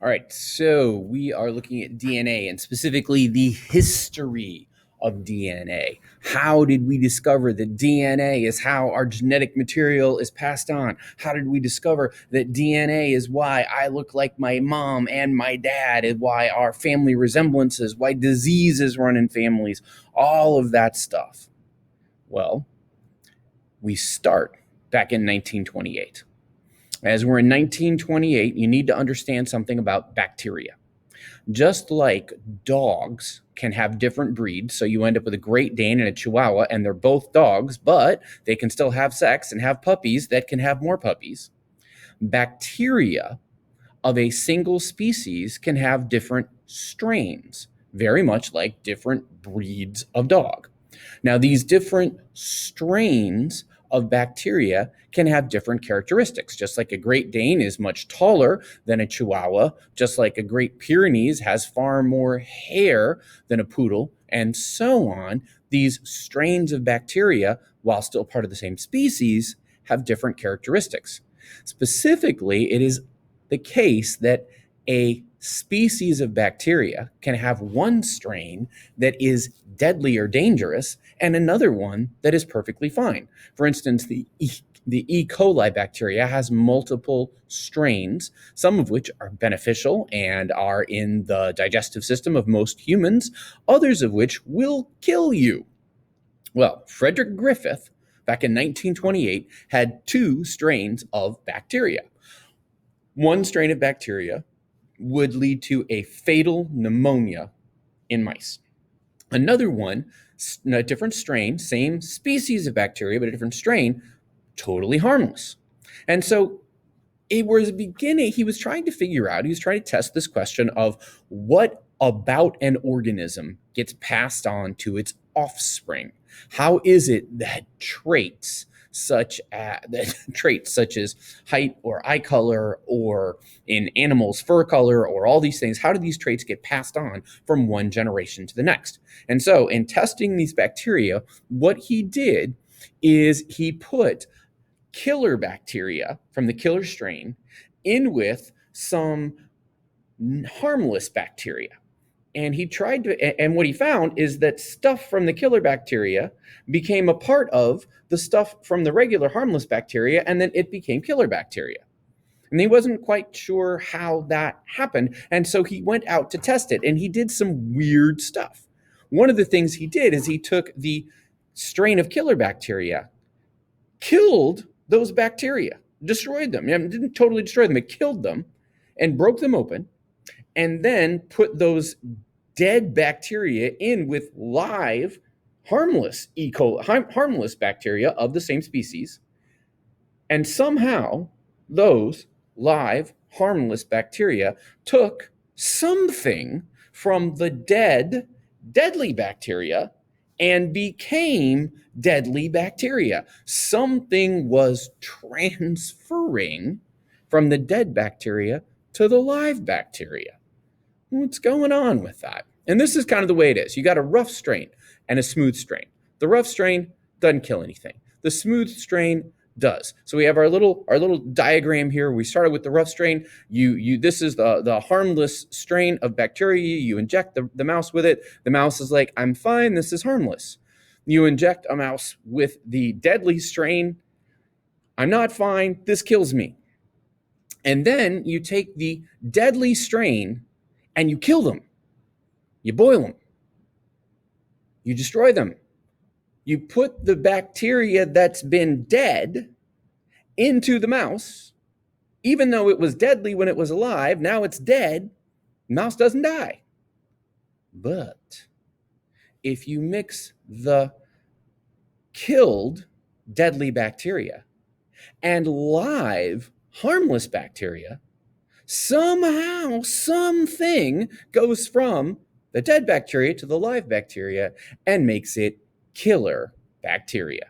All right, so we are looking at DNA and specifically the history of DNA. How did we discover that DNA is how our genetic material is passed on? How did we discover that DNA is why I look like my mom and my dad, and why our family resemblances, why diseases run in families, all of that stuff? Well, we start back in 1928. As we're in 1928, you need to understand something about bacteria. Just like dogs can have different breeds, so you end up with a Great Dane and a Chihuahua, and they're both dogs, but they can still have sex and have puppies that can have more puppies. Bacteria of a single species can have different strains, very much like different breeds of dog. Now, these different strains of bacteria can have different characteristics. Just like a Great Dane is much taller than a Chihuahua, just like a Great Pyrenees has far more hair than a poodle, and so on. These strains of bacteria, while still part of the same species, have different characteristics. Specifically, it is the case that a species of bacteria can have one strain that is deadly or dangerous and another one that is perfectly fine. For instance, the E. coli bacteria has multiple strains, some of which are beneficial and are in the digestive system of most humans, others of which will kill you. Well, Frederick Griffith, back in 1928, had two strains of bacteria. One strain of bacteria would lead to a fatal pneumonia in mice. Another one, a different strain, same species of bacteria, but a different strain, totally harmless. And so it was beginning, he was trying to figure out, he was trying to test this question of what about an organism gets passed on to its offspring. How is it that traits such as height or eye color, or in animals fur color, or all these things, how do these traits get passed on from one generation to the next? And so in testing these bacteria, what he did is he put killer bacteria from the killer strain in with some harmless bacteria. And he tried to, and what he found is that stuff from the killer bacteria became a part of the stuff from the regular harmless bacteria, and then it became killer bacteria. And he wasn't quite sure how that happened. And so he went out to test it, and he did some weird stuff. One of the things he did is he took the strain of killer bacteria, killed those bacteria, destroyed them. Didn't totally destroy them, it killed them and broke them open, and then put those dead bacteria in with live, harmless E. coli, harmless bacteria of the same species. And somehow those live, harmless bacteria took something from the deadly bacteria and became deadly bacteria. Something was transferring from the dead bacteria to the live bacteria. What's going on with that? And this is kind of the way it is. You got a rough strain and a smooth strain. The rough strain doesn't kill anything. The smooth strain does. So we have our little diagram here. We started with the rough strain. This is the harmless strain of bacteria. You inject the mouse with it. The mouse is like, I'm fine. This is harmless. You inject a mouse with the deadly strain. I'm not fine. This kills me. And then you take the deadly strain and you kill them. You boil them. You destroy them. You put the bacteria that's been dead into the mouse. Even though it was deadly when it was alive, now it's dead. The mouse doesn't die. But if you mix the killed deadly bacteria and live harmless bacteria, somehow something goes from the dead bacteria to the live bacteria and makes it killer bacteria.